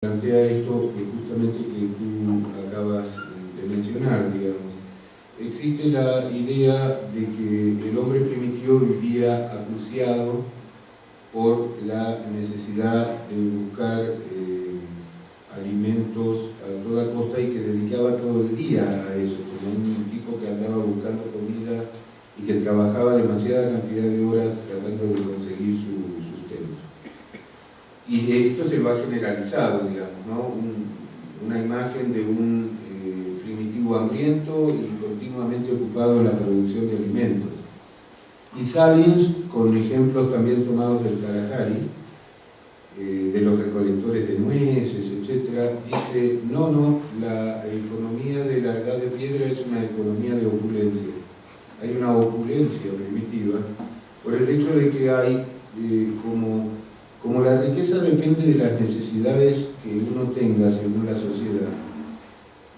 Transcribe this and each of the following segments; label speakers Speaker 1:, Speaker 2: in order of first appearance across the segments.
Speaker 1: plantea esto que justamente que tú acabas de mencionar, digamos. Existe la idea de que el hombre primitivo vivía acuciado por la necesidad de buscar alimentos a toda costa y que dedicaba todo el día a eso, como un tipo que andaba buscando comida y que trabajaba demasiada cantidad de horas tratando de conseguir su sustento. Y esto se lo ha generalizado, digamos, ¿no? Una imagen de un primitivo hambriento y continuamente ocupado en la producción de alimentos. Y Salins, con ejemplos también tomados del Kalahari, de los recolectores de nueces, etc., dice, no, la economía de la Edad de Piedra es una economía de opulencia. Hay una opulencia primitiva por el hecho de que hay como la riqueza depende de las necesidades que uno tenga según la sociedad.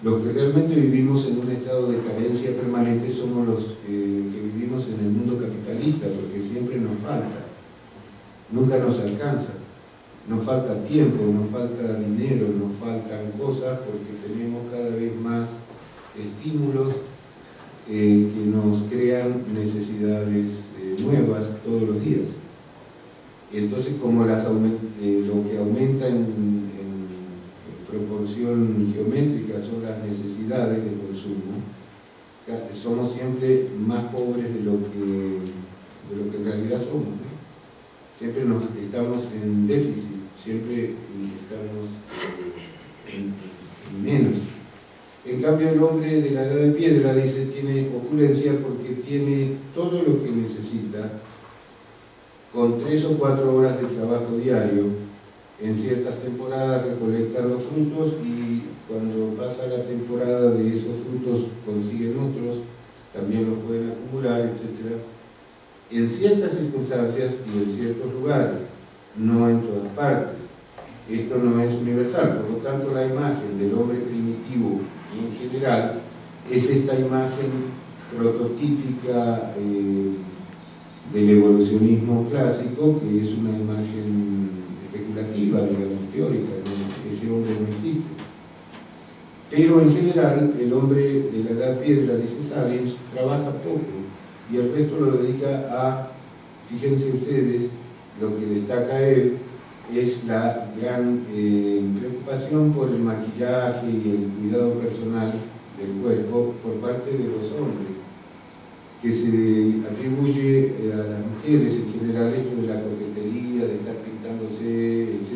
Speaker 1: Los que realmente vivimos en un estado de carencia permanente somos los que vivimos en el mundo capitalista, porque siempre nos falta, nunca nos alcanza, nos falta tiempo, nos falta dinero, nos faltan cosas porque tenemos cada vez más estímulos que nos crean necesidades nuevas todos los días. Entonces, como lo que aumenta en proporción geométrica son las necesidades de consumo, somos siempre más pobres de lo que en realidad somos, ¿no? Siempre estamos en déficit, siempre estamos en menos. En cambio, el hombre de la Edad de Piedra, dice, tiene opulencia porque tiene todo lo que necesita con 3 o 4 horas de trabajo diario. En ciertas temporadas recolectan los frutos y cuando pasa la temporada de esos frutos consiguen otros, también los pueden acumular, etc. En ciertas circunstancias y en ciertos lugares, no en todas partes. Esto no es universal, por lo tanto la imagen del hombre primitivo en general es esta imagen prototípica del evolucionismo clásico, que es una imagen especulativa, digamos, teórica, ¿no? Ese hombre no existe. Pero en general, el hombre de la Edad de Piedra, dice Salins, trabaja poco y el resto lo dedica a, fíjense ustedes, lo que destaca él es la gran preocupación por el maquillaje y el cuidado personal del cuerpo por parte de los hombres, que se atribuye a las mujeres en general esto de la coquetería, de estar pintándose, etc.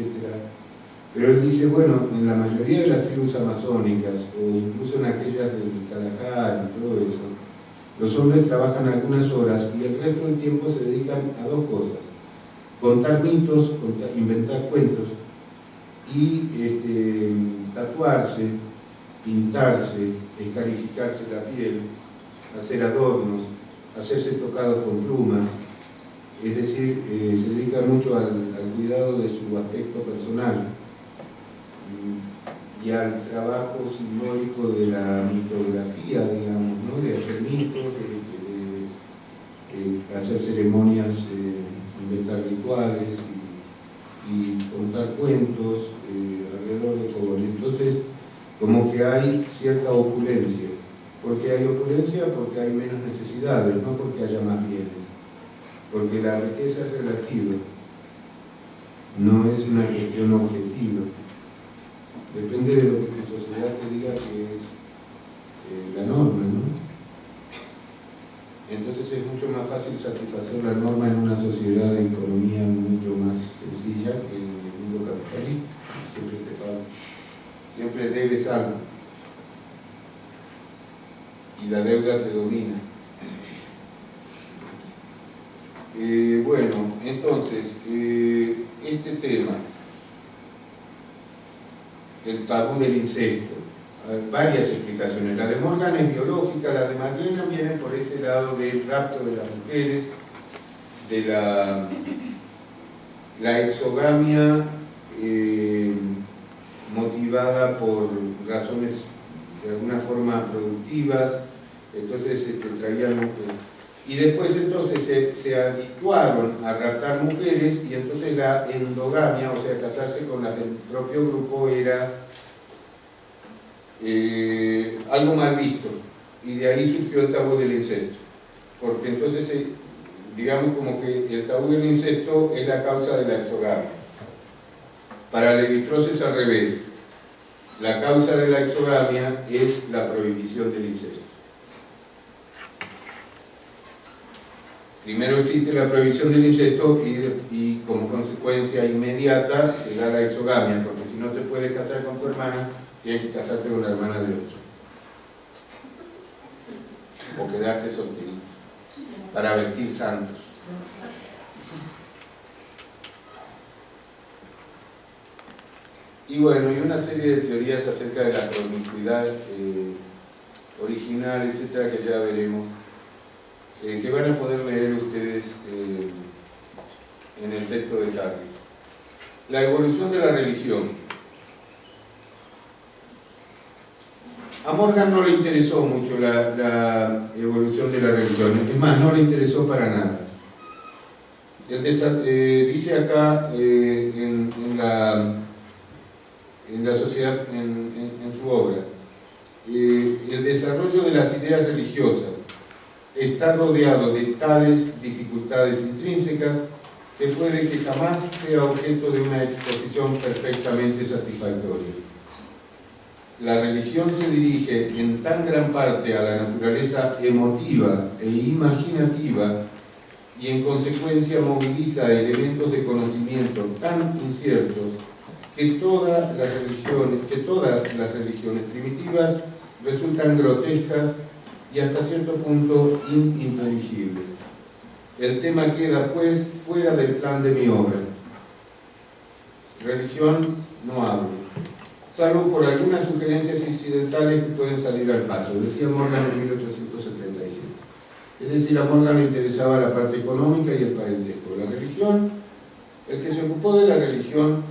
Speaker 1: Pero él dice, bueno, en la mayoría de las tribus amazónicas, o incluso en aquellas del Kalahari y todo eso, los hombres trabajan algunas horas y el resto del tiempo se dedican a 2 cosas: contar mitos, inventar cuentos, y tatuarse, pintarse, escarificarse la piel, hacer adornos, hacerse tocados con plumas, es decir, se dedica mucho al cuidado de su aspecto personal y al trabajo simbólico de la mitografía, digamos, ¿no? De hacer mitos, de hacer ceremonias, inventar rituales y contar cuentos alrededor del fogón. Entonces, como que hay cierta opulencia. ¿Por qué hay opulencia? Porque hay menos necesidades, no porque haya más bienes. Porque la riqueza es relativa, no es una cuestión objetiva. Depende de lo que tu sociedad te diga que es la norma, ¿no? Entonces es mucho más fácil satisfacer la norma en una sociedad de economía mucho más sencilla que en el mundo capitalista. Siempre te falta, siempre debes algo y la deuda te domina. Bueno, entonces, este tema, el tabú del incesto, hay varias explicaciones. La de Morgan es biológica, la de Magdalena viene por ese lado del rapto de las mujeres, de la exogamia motivada por razones de alguna forma productivas. Entonces traían Y después entonces se habituaron a raptar mujeres y entonces la endogamia, o sea, casarse con las del propio grupo, era algo mal visto. Y de ahí surgió el tabú del incesto. Porque entonces, digamos como que el tabú del incesto es la causa de la exogamia. Para Levi-Strauss es al revés. La causa de la exogamia es la prohibición del incesto. Primero existe la prohibición del incesto y como consecuencia inmediata se da la exogamia, porque si no te puedes casar con tu hermana, tienes que casarte con la hermana de otro. O quedarte solterito, para vestir santos. Y bueno, y una serie de teorías acerca de la promiscuidad original, etcétera, que ya veremos. Que van a poder leer ustedes en el texto de Harris. La evolución de la religión. A Morgan no le interesó mucho la evolución de la religión, es más, no le interesó para nada. Dice acá en la sociedad, en su obra, el desarrollo de las ideas religiosas está rodeado de tales dificultades intrínsecas que puede que jamás sea objeto de una exposición perfectamente satisfactoria. La religión se dirige en tan gran parte a la naturaleza emotiva e imaginativa y en consecuencia moviliza elementos de conocimiento tan inciertos que todas las religiones primitivas resultan grotescas y hasta cierto punto ininteligibles. El tema queda, pues, fuera del plan de mi obra. Religión no hablo, salvo por algunas sugerencias incidentales que pueden salir al paso, decía Morgan en 1877. Es decir, a Morgan le interesaba la parte económica y el parentesco. La religión, el que se ocupó de la religión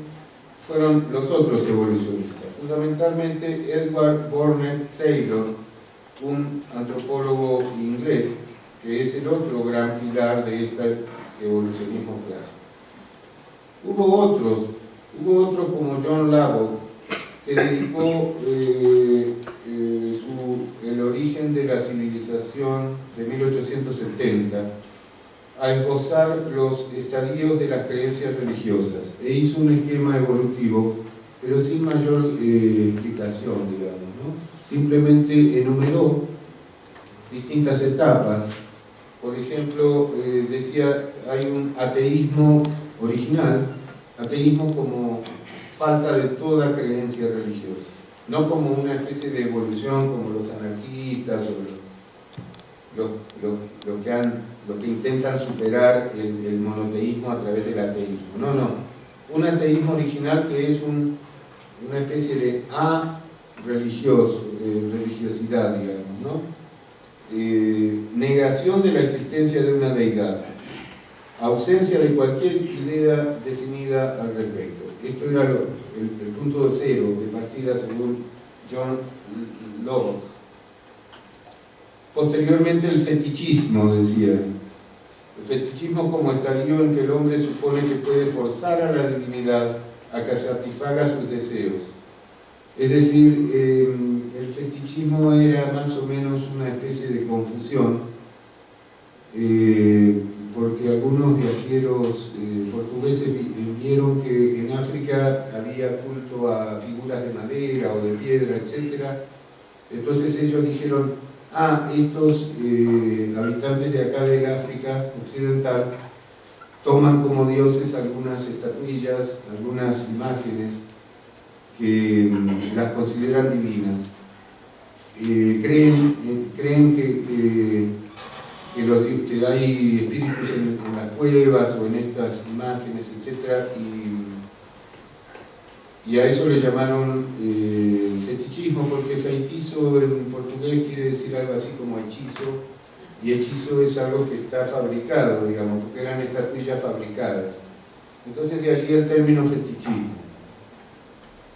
Speaker 1: fueron los otros evolucionistas, fundamentalmente Edward Burnett Taylor, un antropólogo inglés, que es el otro gran pilar de este evolucionismo clásico. Hubo otros como John Lubbock, que dedicó el origen de la civilización de 1870 a esbozar los estadios de las creencias religiosas, e hizo un esquema evolutivo, pero sin mayor explicación, digamos, ¿no? Simplemente enumeró distintas etapas. Por ejemplo, decía, hay un ateísmo original, ateísmo como falta de toda creencia religiosa, no como una especie de evolución como los anarquistas o los que intentan superar el monoteísmo a través del ateísmo. No, un ateísmo original que es una especie de religiosidad, digamos, ¿no? Negación de la existencia de una deidad, ausencia de cualquier idea definida al respecto. Esto era el punto de cero de partida según John Lubbock. Posteriormente el fetichismo, decía. El fetichismo como estadio en que el hombre supone que puede forzar a la divinidad a que satisfaga sus deseos. Es decir, el fetichismo era más o menos una especie de confusión, porque algunos viajeros portugueses vieron que en África había culto a figuras de madera o de piedra, etc. Entonces ellos dijeron, estos habitantes de acá del África occidental toman como dioses algunas estatuillas, algunas imágenes que las consideran divinas. Creen que hay espíritus en las cuevas o en estas imágenes, etc. Y a eso le llamaron fetichismo, porque feitizo en portugués quiere decir algo así como hechizo, y hechizo es algo que está fabricado, digamos, porque eran estatuillas fabricadas. Entonces de allí el término fetichismo,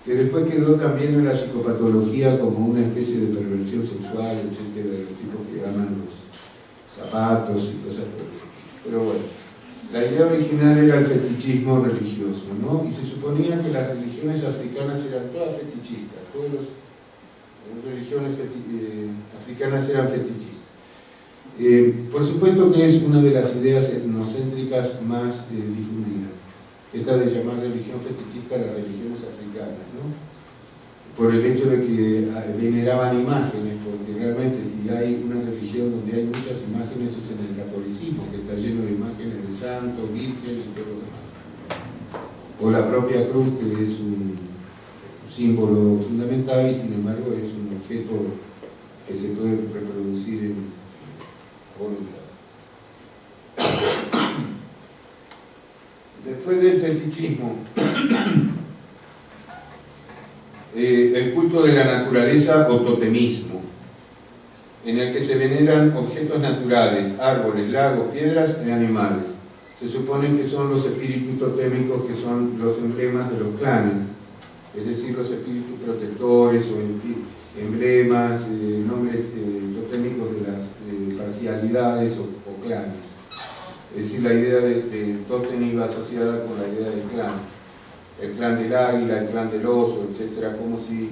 Speaker 1: que después quedó también en la psicopatología como una especie de perversión sexual, etc., de los tipos que aman zapatos y cosas por el estilo. Pero bueno, la idea original era el fetichismo religioso, ¿no? Y se suponía que las religiones africanas eran todas fetichistas, todas las religiones africanas eran fetichistas. Por supuesto que es una de las ideas etnocéntricas más difundidas, esta de llamar religión fetichista a las religiones africanas, ¿no? Por el hecho de que veneraban imágenes, porque realmente si hay una religión donde hay muchas imágenes es en el catolicismo, que está lleno de imágenes de santos, virgen y todo lo demás. O la propia cruz, que es un símbolo fundamental y sin embargo es un objeto que se puede reproducir en voluntad. Después del fetichismo, el culto de la naturaleza o totemismo, en el que se veneran objetos naturales, árboles, lagos, piedras y animales. Se supone que son los espíritus totémicos, que son los emblemas de los clanes, es decir, los espíritus protectores o emblemas, nombres totémicos de las parcialidades o clanes. Es decir, la idea de tótem iba asociada con la idea del clan. El clan del águila, el clan del oso, etc., como si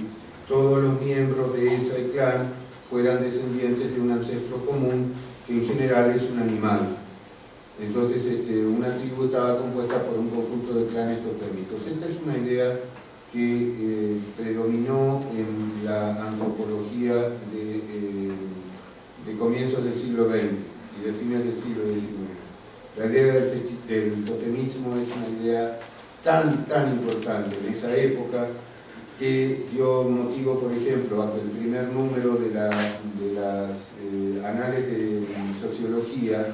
Speaker 1: todos los miembros de ese clan fueran descendientes de un ancestro común, que en general es un animal. Entonces, una tribu estaba compuesta por un conjunto de clanes totémicos. Esta es una idea que predominó en la antropología de comienzos del siglo XX y de fines del siglo XIX. La idea del totemismo es una idea tan importante en esa época que dio motivo, por ejemplo, a que el primer número de las Anales de Sociología,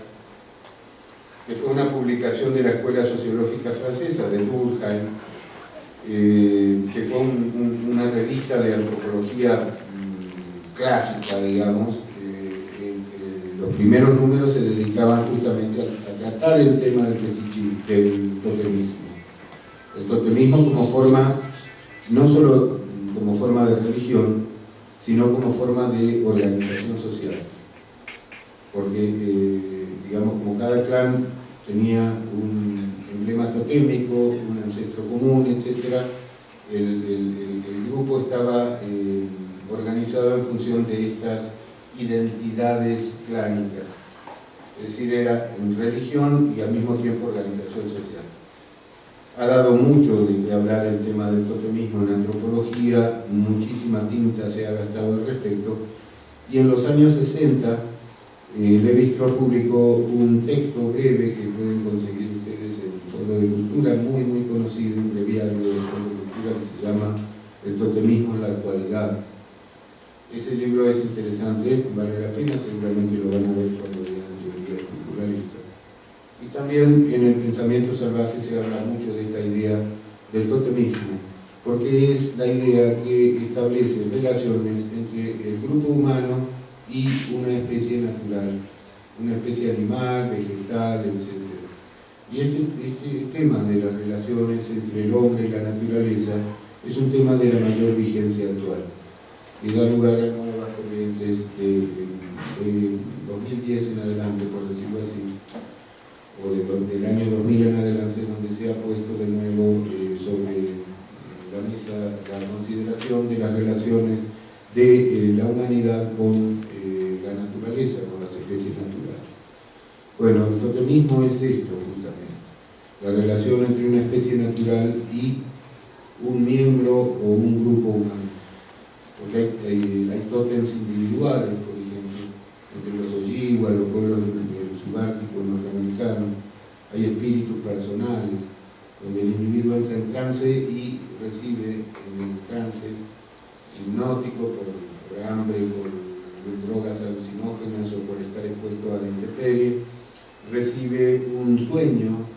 Speaker 1: que fue una publicación de la Escuela Sociológica Francesa, de Durkheim, que fue una revista de antropología clásica, digamos. Los primeros números se dedicaban justamente a tratar el tema del totemismo. El totemismo como forma, no solo como forma de religión, sino como forma de organización social. Porque, digamos, como cada clan tenía un emblema totémico, un ancestro común, etc., el grupo estaba organizado en función de estas identidades clánicas. Es decir, era en religión y al mismo tiempo organización social. Ha dado mucho de hablar el tema del totemismo en antropología, muchísima tinta se ha gastado al respecto, y en los años 60 Lévi-Strauss publicó un texto breve que pueden conseguir ustedes en el Fondo de Cultura, muy conocido, un breviario del Fondo de Cultura que se llama El totemismo en la actualidad. Ese libro es interesante, vale la pena, seguramente lo van a ver cuando vean teoría estructuralista. Y también en el pensamiento salvaje se habla mucho de esta idea del totemismo, porque es la idea que establece relaciones entre el grupo humano y una especie natural, una especie animal, vegetal, etc. Y este tema de las relaciones entre el hombre y la naturaleza es un tema de la mayor vigencia actual, que da lugar a nuevas corrientes de 2010 en adelante, por decirlo así, o del año 2000 en adelante, donde se ha puesto de nuevo sobre la mesa la consideración de las relaciones de la humanidad con la naturaleza, con las especies naturales. Bueno, el totemismo es esto justamente, la relación entre una especie natural y un miembro o un grupo humano. Porque hay tótems individuales, por ejemplo, entre los Ojibwa, los pueblos del subártico norteamericano, hay espíritus personales, donde el individuo entra en trance y recibe en el trance hipnótico por hambre, por drogas alucinógenas o por estar expuesto a la intemperie, recibe un sueño,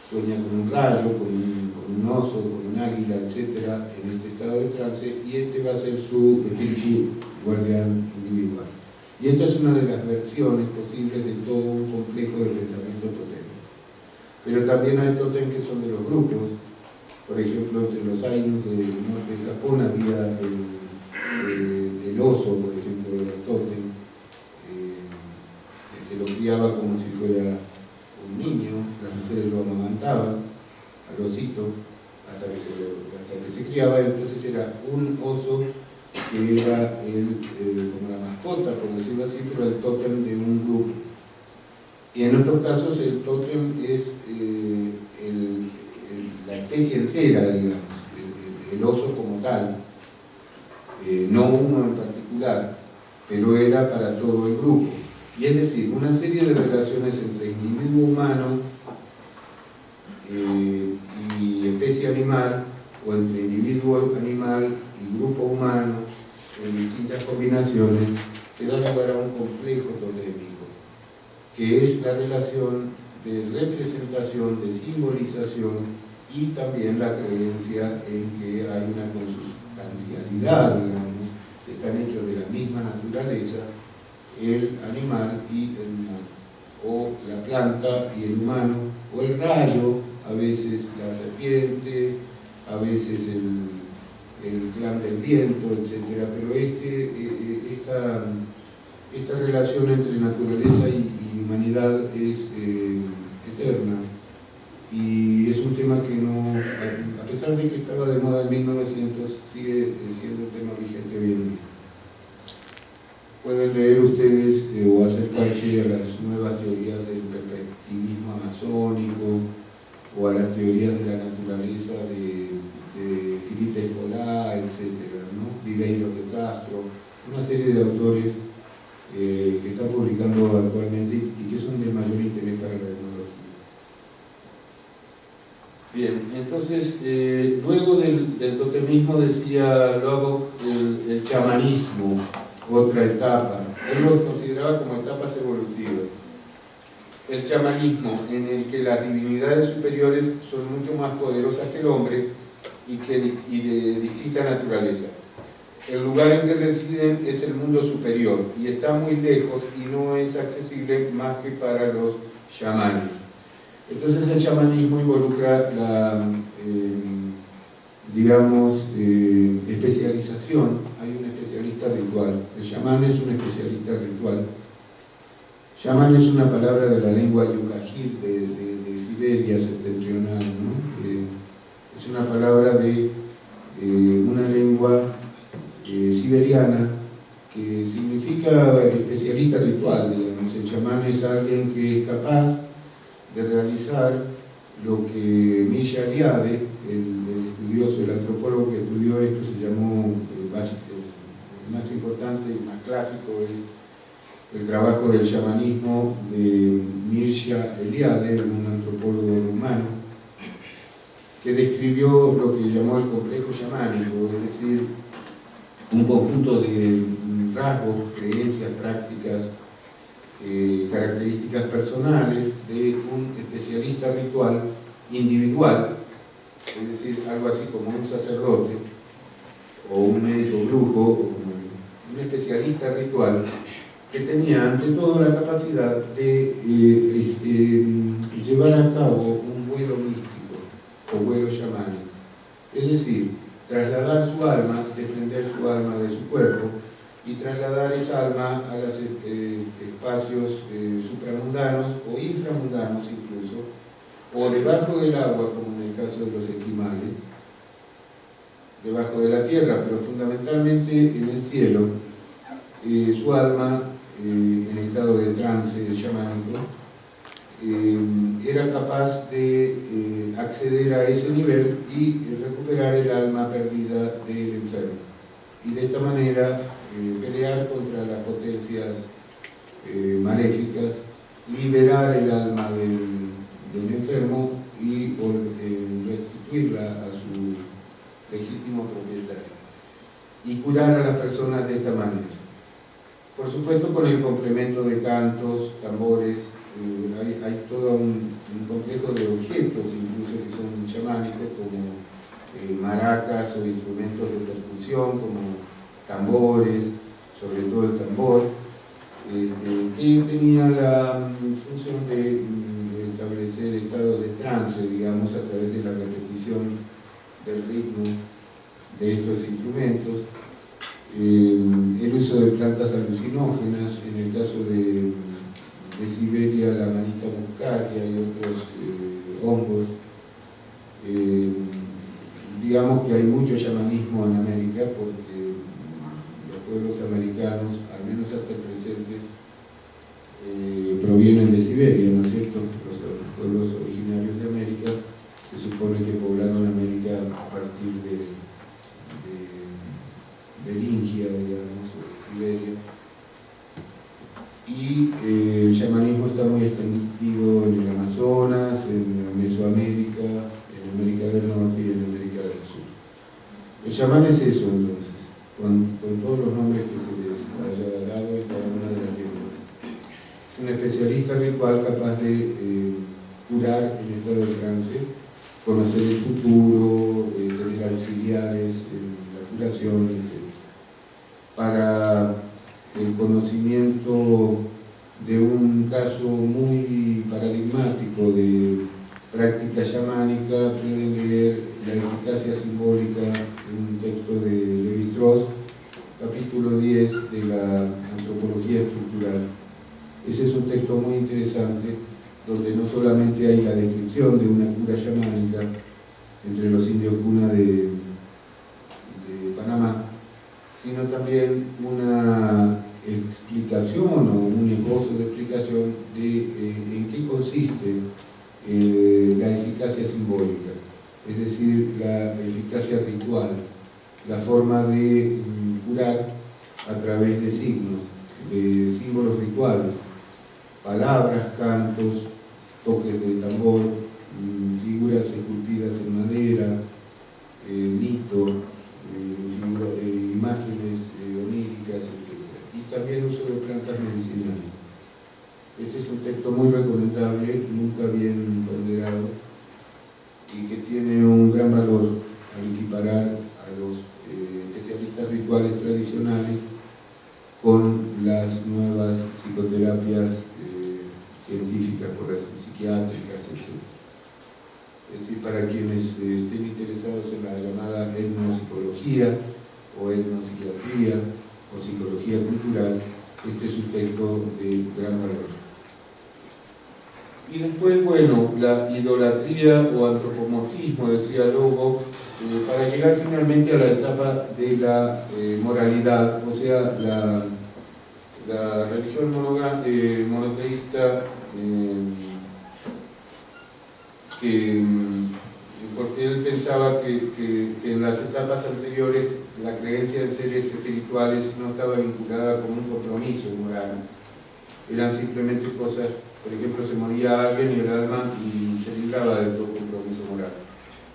Speaker 1: sueña con un rayo, con un oso, con un águila, etc., en este estado de trance, y este va a ser su espíritu guardián individual. Y esta es una de las versiones posibles de todo un complejo de pensamiento totémico. Pero también hay tótem que son de los grupos. Por ejemplo, entre los Ainus del norte de Japón había el oso, por ejemplo, de los tótem. había un oso que era como la mascota, por decirlo así, pero el tótem de un grupo. Y en otros casos el tótem es la especie entera, digamos, el oso como tal, no uno en particular, pero era para todo el grupo. Y es decir, una serie de relaciones entre individuo humano y especie animal, o entre individuo animal y grupo humano, en distintas combinaciones, que da lugar a un complejo totémico, que es la relación de representación, de simbolización y también la creencia en que hay una consustancialidad, digamos, que están hechos de la misma naturaleza, el animal y el humano, o la planta y el humano, o el rayo, a veces la serpiente, a veces el clan del viento, etc. Pero esta relación entre naturaleza y humanidad es eterna, y es un tema que no, a pesar de que estaba de moda en 1900, sigue siendo un tema vigente hoy en día. Pueden leer ustedes o acercarse a las nuevas teorías del perspectivismo amazónico o a las teorías de la naturaleza de Felipe Escolá, etc., ¿no? Viveiro de Castro, una serie de autores que están publicando actualmente y que son de mayor interés para la etnología. Bien, entonces, luego del totemismo decía Lubbock el chamanismo, otra etapa. Él lo consideraba como etapas evolutivas. El chamanismo, en el que las divinidades superiores son mucho más poderosas que el hombre y de distinta naturaleza. El lugar en que residen es el mundo superior y está muy lejos y no es accesible más que para los chamanes. Entonces el chamanismo involucra la, digamos, especialización. Hay un especialista ritual. El chamán es un especialista ritual. Chamán es una palabra de la lengua yucajir de Siberia septentrional, ¿no? Es una palabra de una lengua siberiana que significa especialista ritual, digamos. El chamán es alguien que es capaz de realizar lo que Mircea Eliade, el estudioso, el antropólogo que estudió esto, se llamó, el más importante y más clásico es el trabajo del chamanismo de Mircea Eliade, un antropólogo rumano, que describió lo que llamó el complejo chamánico, es decir, un conjunto de rasgos, creencias, prácticas, características personales de un especialista ritual individual, es decir, algo así como un sacerdote o un médico brujo o como un especialista ritual que tenía ante todo la capacidad de llevar a cabo un vuelo místico o vuelo chamánico, es decir, trasladar su alma, desprender su alma de su cuerpo y trasladar esa alma a los espacios supramundanos o inframundanos incluso, o debajo del agua, como en el caso de los esquimales, debajo de la tierra, pero fundamentalmente en el cielo. Su alma, en estado de trance chamánico, era capaz de acceder a ese nivel y recuperar el alma perdida del enfermo. Y de esta manera pelear contra las potencias maléficas, liberar el alma del enfermo y restituirla a su legítimo propietario. Y curar a las personas de esta manera. Por supuesto con el complemento de cantos, tambores, hay todo un complejo de objetos incluso que son chamánicos, como maracas o instrumentos de percusión, como tambores, sobre todo el tambor, que tenía la función de establecer estados de trance, digamos, a través de la repetición del ritmo de estos instrumentos. El uso de plantas alucinógenas, en el caso de Siberia, la manita muscaria y otros hongos, digamos que hay mucho chamanismo en América, porque los pueblos americanos, al menos hasta el presente, provienen de Siberia, ¿no es cierto? Los pueblos originarios de América se supone que poblaron América a partir de India, digamos, o de Siberia. Y el chamanismo está muy extendido en el Amazonas, en Mesoamérica, en América del Norte y en América del Sur. El chamán es eso, entonces, con todos los nombres que se les haya dado en cada una de las lenguas. Es un especialista ritual capaz de curar en estado de trance, conocer el futuro, tener auxiliares en la curación, etc. Para el conocimiento de un caso muy paradigmático de práctica chamánica, pueden leer La eficacia simbólica, un texto de Lévi-Strauss, capítulo 10 de la antropología estructural. Ese es un texto muy interesante, donde no solamente hay la descripción de una cura chamánica entre los indios cuna de Panamá, sino también una explicación o un esbozo de explicación de en qué consiste la eficacia simbólica, es decir, la eficacia ritual, la forma de curar a través de signos, de símbolos rituales, palabras, cantos, toques de tambor, figuras esculpidas en madera, mito, imágenes oníricas, etc. Y también uso de plantas medicinales. Este es un texto muy recomendable, nunca bien ponderado, y que tiene un gran valor al equiparar a los especialistas rituales tradicionales con las nuevas psicoterapias científicas, por ejemplo, psiquiátricas, etc. Es decir, para quienes estén interesados en la llamada etnopsicología o etnopsiquiatría o psicología cultural, este es un texto de gran valor. Y después, bueno, la idolatría o antropomorfismo, decía Lobo, para llegar finalmente a la etapa de la moralidad, o sea, la religión monoteísta, porque él pensaba que en las etapas anteriores la creencia en seres espirituales no estaba vinculada con un compromiso moral, eran simplemente cosas, por ejemplo, se moría alguien y el alma y se libraba de todo compromiso moral.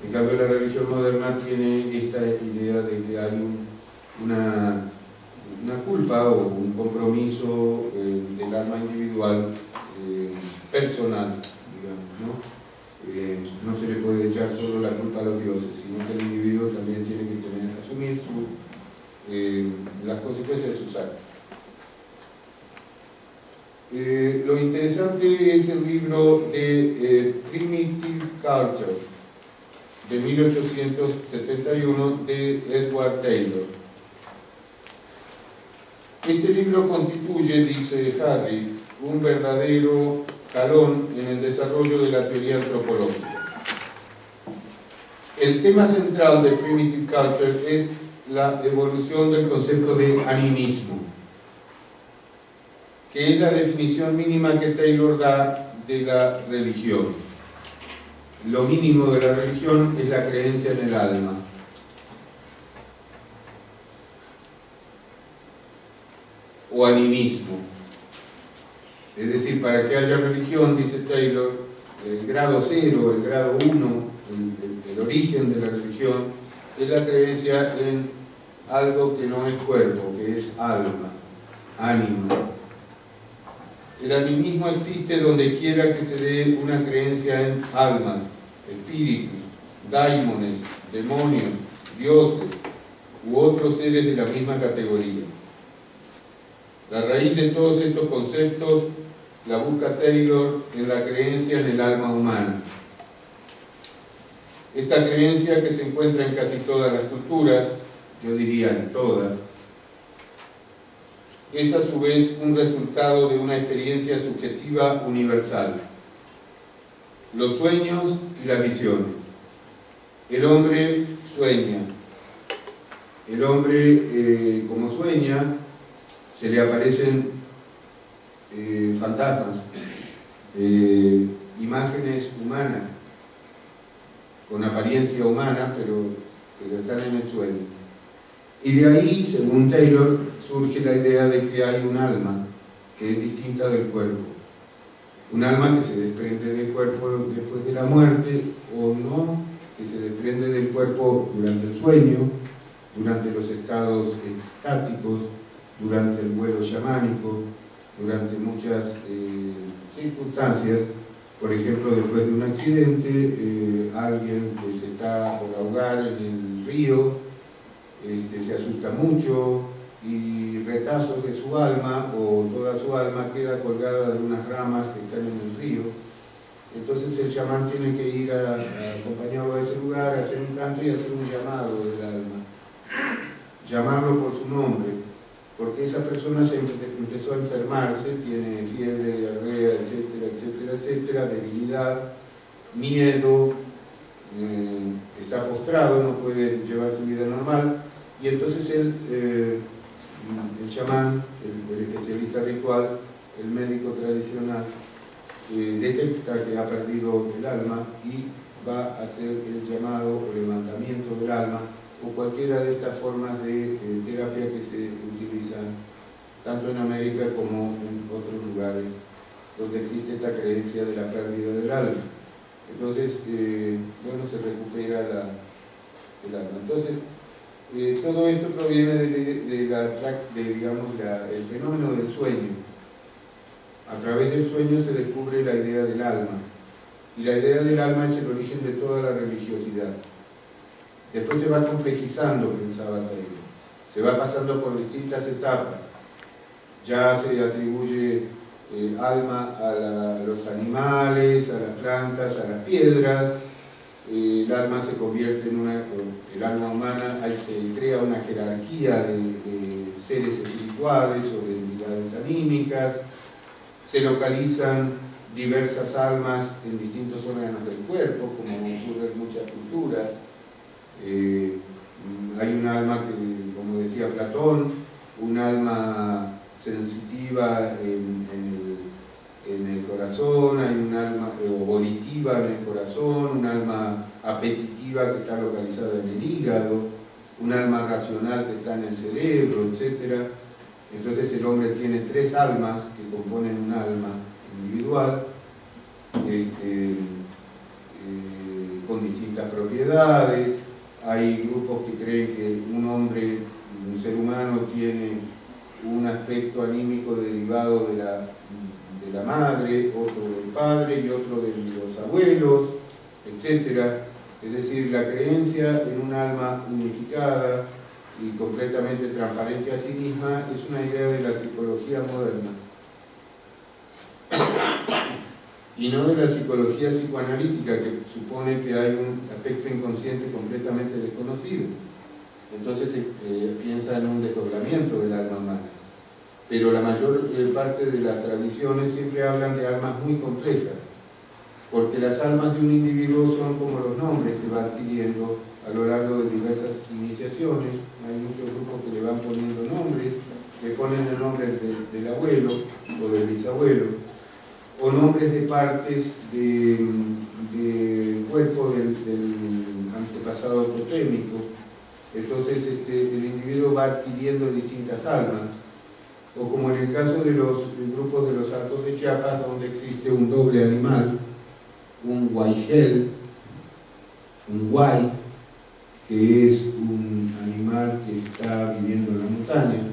Speaker 1: En cambio, la religión moderna tiene esta idea de que hay una culpa o un compromiso del alma individual, personal, digamos, ¿no? No se le puede echar solo la culpa a los dioses, sino que el individuo también tiene que asumir las consecuencias de sus actos. Lo interesante es el libro de Primitive Culture, de 1871, de Edward Taylor. Este libro constituye, dice Harris, un verdadero jalón en el desarrollo de la teoría antropológica. El tema central de Primitive Culture es la evolución del concepto de animismo, que es la definición mínima que Taylor da de la religión. Lo mínimo de la religión es la creencia en el alma. O animismo. Es decir, para que haya religión, dice Taylor, el grado 0, el grado 1, el origen de la religión, es la creencia en algo que no es cuerpo, que es alma, ánima. El animismo existe donde quiera que se dé una creencia en almas, espíritus, daimones, demonios, dioses u otros seres de la misma categoría. La raíz de todos estos conceptos la busca Taylor en la creencia en el alma humana. Esta creencia, que se encuentra en casi todas las culturas, yo diría en todas, es a su vez un resultado de una experiencia subjetiva universal: los sueños y las visiones. El hombre sueña. El hombre, como sueña, se le aparecen fantasmas, imágenes humanas, con apariencia humana, pero están en el sueño. Y de ahí, según Taylor, surge la idea de que hay un alma que es distinta del cuerpo. Un alma que se desprende del cuerpo después de la muerte, o no, que se desprende del cuerpo durante el sueño, durante los estados extáticos, durante el vuelo chamánico, durante muchas circunstancias. Por ejemplo, después de un accidente, alguien que se está por ahogar en el río, se asusta mucho y retazos de su alma o toda su alma queda colgada de unas ramas que están en el río. Entonces el chamán tiene que ir a acompañarlo a ese lugar, hacer un canto y hacer un llamado del alma, llamarlo por su nombre, porque esa persona se empezó a enfermarse, tiene fiebre, diarrea, etcétera, etcétera, etcétera, debilidad, miedo, está postrado, no puede llevar su vida normal, y entonces el chamán, el especialista ritual, el médico tradicional, detecta que ha perdido el alma y va a hacer el llamado o levantamiento del alma, o cualquiera de estas formas de terapia que se utilizan tanto en América como en otros lugares donde existe esta creencia de la pérdida del alma. Entonces, bueno, se recupera el alma. Entonces, todo esto proviene digamos, el fenómeno del sueño. A través del sueño se descubre la idea del alma. Y la idea del alma es el origen de toda la religiosidad. Después se va complejizando, pensaba Taylor. Se va pasando por distintas etapas. Ya se atribuye alma a los animales, a las plantas, a las piedras. El alma se convierte en el alma humana, ahí se crea una jerarquía de seres espirituales o de entidades anímicas. Se localizan diversas almas en distintos órganos del cuerpo, como ocurre en muchas culturas. Hay un alma que, como decía Platón, un alma sensitiva en el corazón, hay un alma volitiva en el corazón, un alma apetitiva que está localizada en el hígado, un alma racional que está en el cerebro, etc. Entonces el hombre tiene tres almas que componen un alma individual, con distintas propiedades. Hay grupos que creen que un hombre, un ser humano, tiene un aspecto anímico derivado de la madre, otro del padre y otro de los abuelos, etc. Es decir, la creencia en un alma unificada y completamente transparente a sí misma es una idea de la psicología moderna y no de la psicología psicoanalítica, que supone que hay un aspecto inconsciente completamente desconocido. Entonces se piensa en un desdoblamiento del alma humana. Pero la mayor parte de las tradiciones siempre hablan de almas muy complejas, porque las almas de un individuo son como los nombres que va adquiriendo a lo largo de diversas iniciaciones. Hay muchos grupos que le van poniendo nombres, le ponen el nombre del abuelo o del bisabuelo, o nombres de partes del cuerpo del antepasado totémico. Entonces el individuo va adquiriendo distintas almas, o como en el caso de los grupos de los Altos de Chiapas, donde existe un doble animal, un guayjel, un guay, que es un animal que está viviendo en la montaña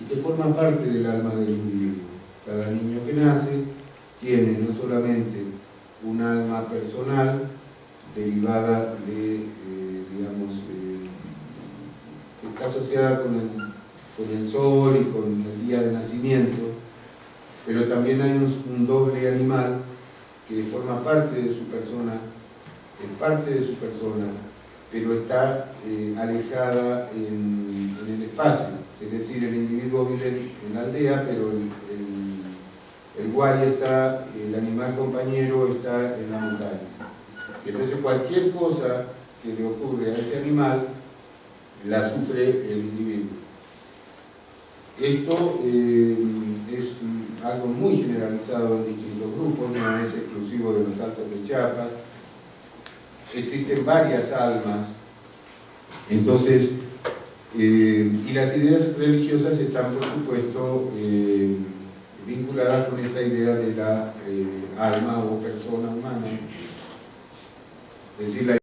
Speaker 1: y que forma parte del alma del individuo. Cada niño que nace tiene no solamente un alma personal derivada de, digamos, que está asociada con el sol y con el día de nacimiento, pero también hay un doble animal que forma parte de su persona, es parte de su persona, pero está alejada en el espacio. Es decir, el individuo vive en la aldea, pero el guay el animal compañero está en la montaña. Entonces cualquier cosa que le ocurre a ese animal la sufre el individuo. Esto es algo muy generalizado en distintos grupos, no es exclusivo de los Altos de Chiapas. Existen varias almas, entonces, y las ideas religiosas están, por supuesto, vinculadas con esta idea de la alma o persona humana, es decir, la